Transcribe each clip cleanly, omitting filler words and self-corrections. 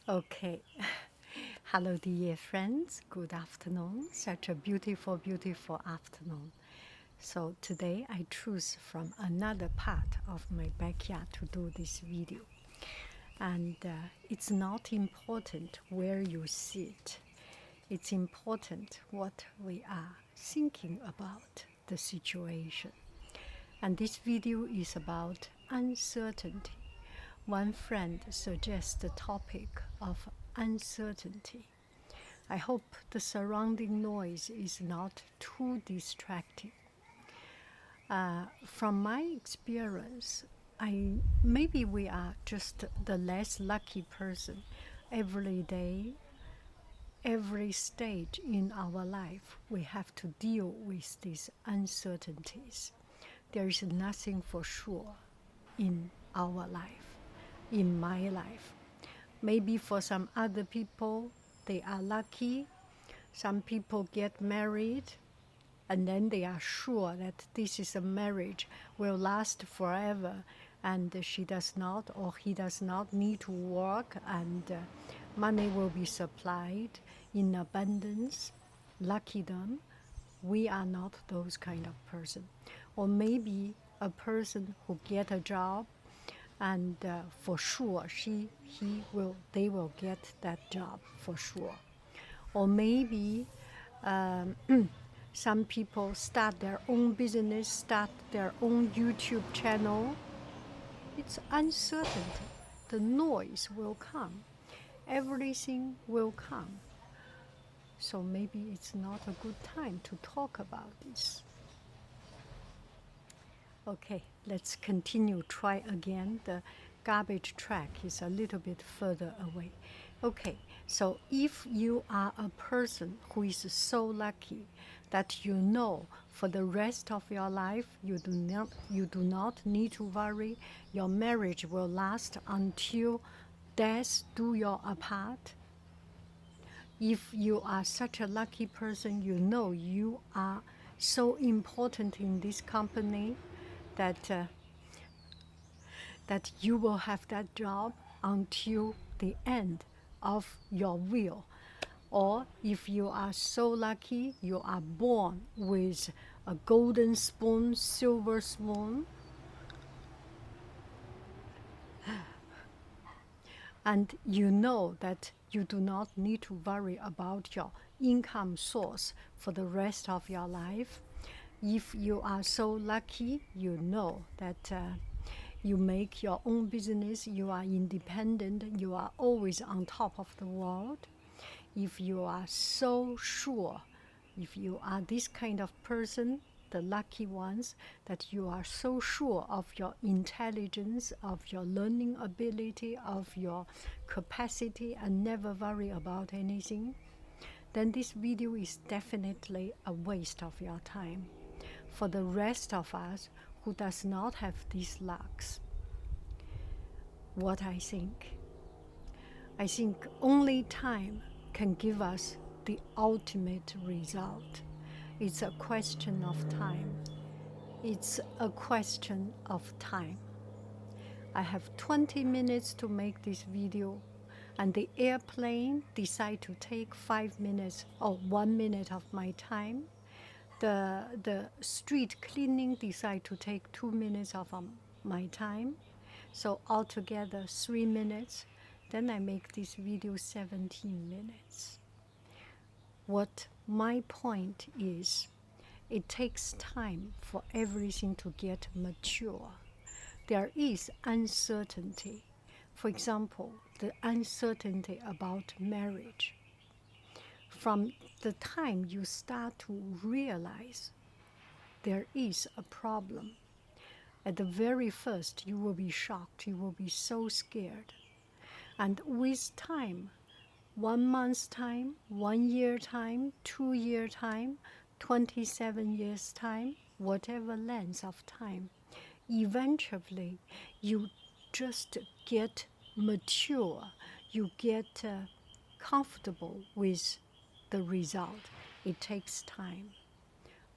Okay. Hello, dear friends. Good afternoon. Such a beautiful, beautiful afternoon. So today I choose from another part of my backyard to do this video. And it's not important where you sit. It's important what we are thinking about the situation. And this video is about uncertainty. One friend suggests the topic of uncertainty. I hope the surrounding noise is not too distracting. From my experience, maybe we are just the less lucky person. Every day, every stage in our life, we have to deal with these uncertainties. There is nothing for sure in our life, in my life. Maybe for some other people, they are lucky. Some people get married and then they are sure that this is a marriage will last forever, and she does not or he does not need to work, and money will be supplied in abundance. Lucky them. We are not those kind of person. Or maybe a person who get a job, and for sure they will get that job for sure. Or maybe some people start their own business, start their own YouTube channel. It's uncertainty. The noise will come. Everything will come. So maybe it's not a good time to talk about this. Okay, let's continue. Try again. The garbage track is a little bit further away. Okay, so if you are a person who is so lucky that you know for the rest of your life you do not need to worry, your marriage will last until death do you apart. If you are such a lucky person, you know you are so important in this company that that you will have that job until the end of your will. Or if you are so lucky, you are born with a golden spoon, silver spoon, and you know that you do not need to worry about your income source for the rest of your life. If you are so lucky, you know that you make your own business, you are independent, you are always on top of the world. If you are so sure, if you are this kind of person, the lucky ones, that you are so sure of your intelligence, of your learning ability, of your capacity, and never worry about anything, then this video is definitely a waste of your time. For the rest of us who does not have these lucks, what I think only time can give us the ultimate result. It's a question of time. It's a question of time. I have 20 minutes to make this video, and the airplane decide to take 5 minutes or 1 minute of my time. The street cleaning decide to take 2 minutes of my time. So altogether 3 minutes. Then I make this video 17 minutes. What my point is, it takes time for everything to get mature. There is uncertainty. For example, the uncertainty about marriage. From the time you start to realize there is a problem, at the very first you will be shocked, you will be so scared. And with time, 1 month's time, 1 year time, 2 year time, 27 years time, whatever length of time, eventually you just get mature, you get comfortable with the result. It takes time.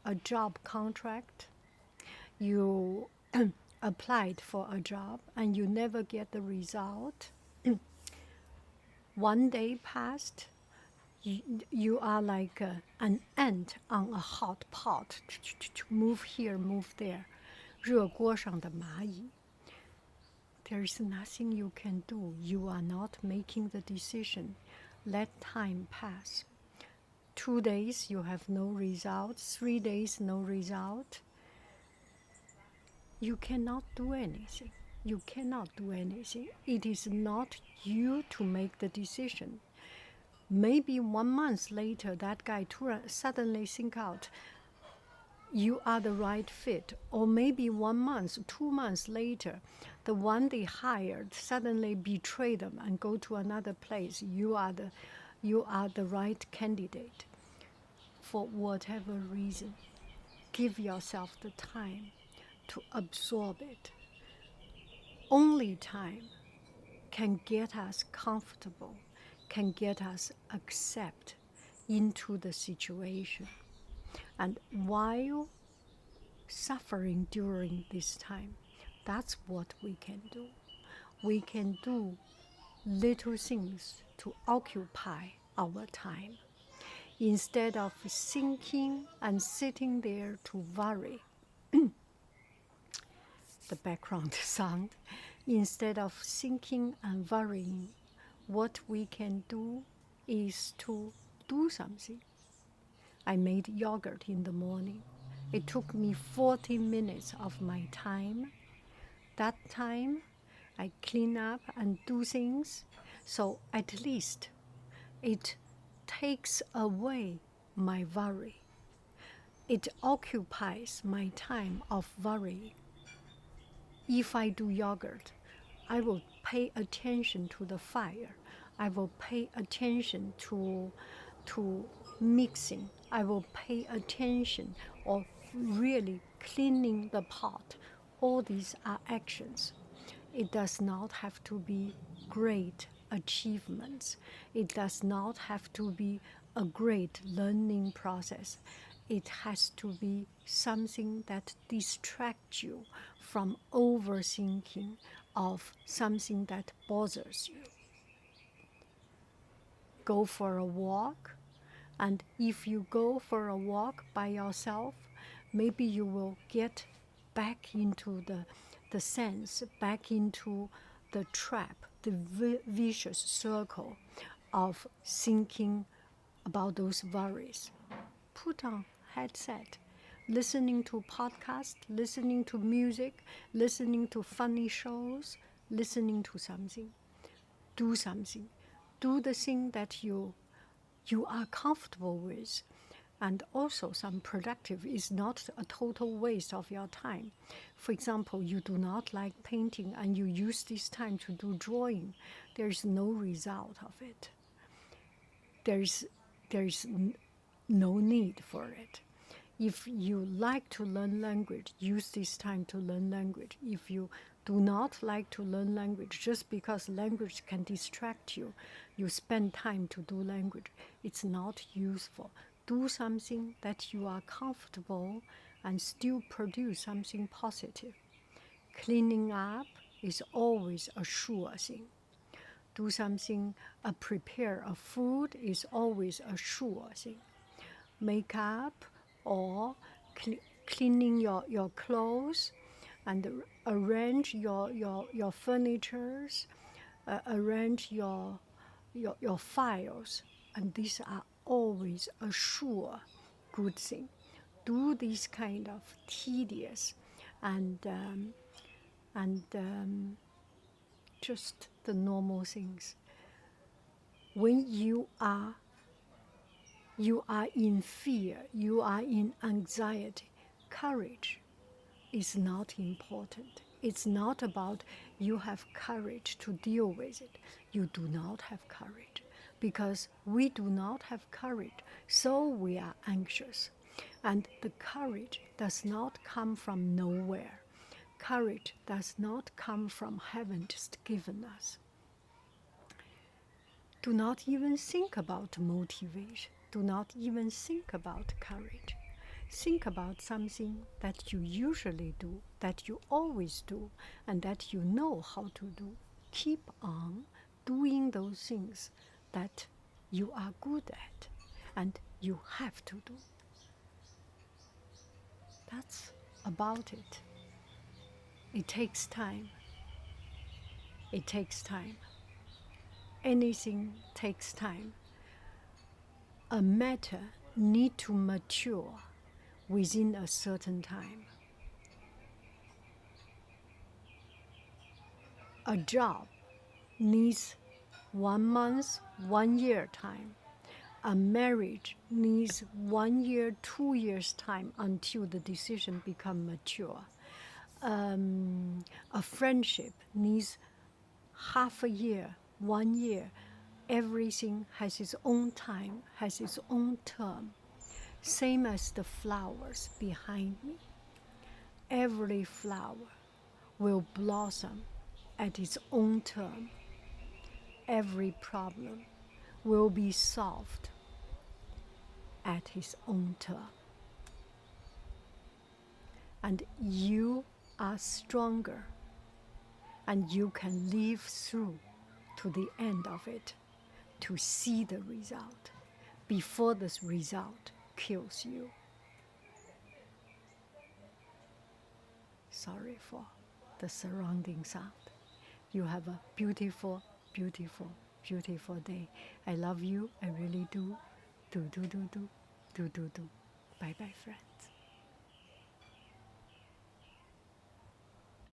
A job contract, you applied for a job and you never get the result. One day passed, you are like an ant on a hot pot, move here, move there, 热锅上的蚂蚁. There is nothing you can do. You are not making the decision. Let time pass. 2 days, you have no result. 3 days, no result. You cannot do anything. You cannot do anything. It is not you to make the decision. Maybe 1 month later, that guy suddenly think out, you are the right fit. Or maybe 1 month, 2 months later, the one they hired suddenly betray them and go to another place. You are the right candidate. For whatever reason, give yourself the time to absorb it. Only time can get us comfortable, can get us accept into the situation. And while suffering during this time, that's what we can do. We can do little things to occupy our time. Instead of thinking and sitting there to worry, the background sound, instead of thinking and worrying, what we can do is to do something. I made yogurt in the morning. It took me 40 minutes of my time. That time, I clean up and do things, so at least it takes away my worry. It occupies my time of worrying. If I do yogurt, I will pay attention to the fire. I will pay attention to mixing. I will pay attention or really cleaning the pot. All these are actions. It does not have to be great achievements. It does not have to be a great learning process. It has to be something that distracts you from overthinking of something that bothers you. Go for a walk, and if you go for a walk by yourself, maybe you will get back into the sense, back into the trap, the vicious circle of thinking about those worries. Put on headset, listening to podcasts, listening to music, listening to funny shows, listening to something. Do something. Do the thing that you are comfortable with. And also some productive is not a total waste of your time. For example, you do not like painting and you use this time to do drawing. There is no result of it. There is no need for it. If you like to learn language, use this time to learn language. If you do not like to learn language, just because language can distract you, you spend time to do language, it's not useful. Do something that you are comfortable and still produce something positive. Cleaning up is always a sure thing. Do something, prepare a food is always a sure thing. Make up or cleaning your clothes and arrange your furnitures, arrange your files, and these are always a sure good thing. Do these kind of tedious and just the normal things. When you are in fear, you are in anxiety, courage is not important. It's not about you have courage to deal with it. You do not have courage. Because we do not have courage, so we are anxious. And the courage does not come from nowhere. Courage does not come from heaven just given us. Do not even think about motivation. Do not even think about courage. Think about something that you usually do, that you always do, and that you know how to do. Keep on doing the those things that you are good at and you have to do. That's about it. It takes time. It takes time. Anything takes time. A matter need to mature within a certain time. A job needs 1 month, 1 year time. A marriage needs 1 year, 2 years time until the decision become mature. A friendship needs half a year, 1 year. Everything has its own time, has its own term. Same as the flowers behind me. Every flower will blossom at its own term. Every problem will be solved at its own term. And you are stronger, and you can live through to the end of it to see the result before this result kills you. Sorry for the surrounding sound. You have a beautiful, beautiful, beautiful day. I love you. I really do. Do. Bye bye, friends.